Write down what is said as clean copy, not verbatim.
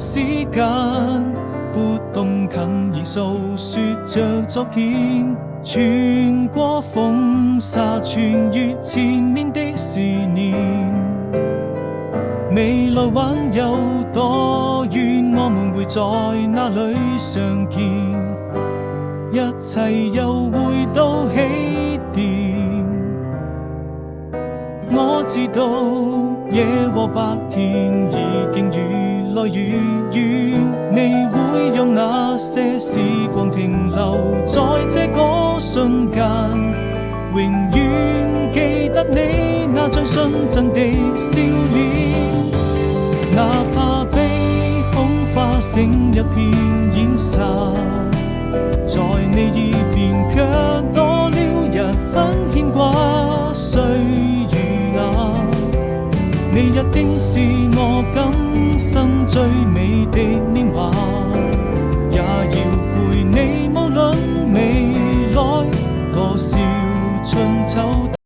時間，撥動琴弦訴說着昨天，穿過風沙，穿越千年的思念。未來還有多遠，我們會在哪裡相見？一切又回到起點。我知道夜和白天已經越來越遠，你會用那些時光停留在這個瞬間，永遠記得你那張純真的笑臉。哪怕被風化成一片煙沙，在你耳邊卻多了一分牽掛。歲月啊，你一定是我今生最美的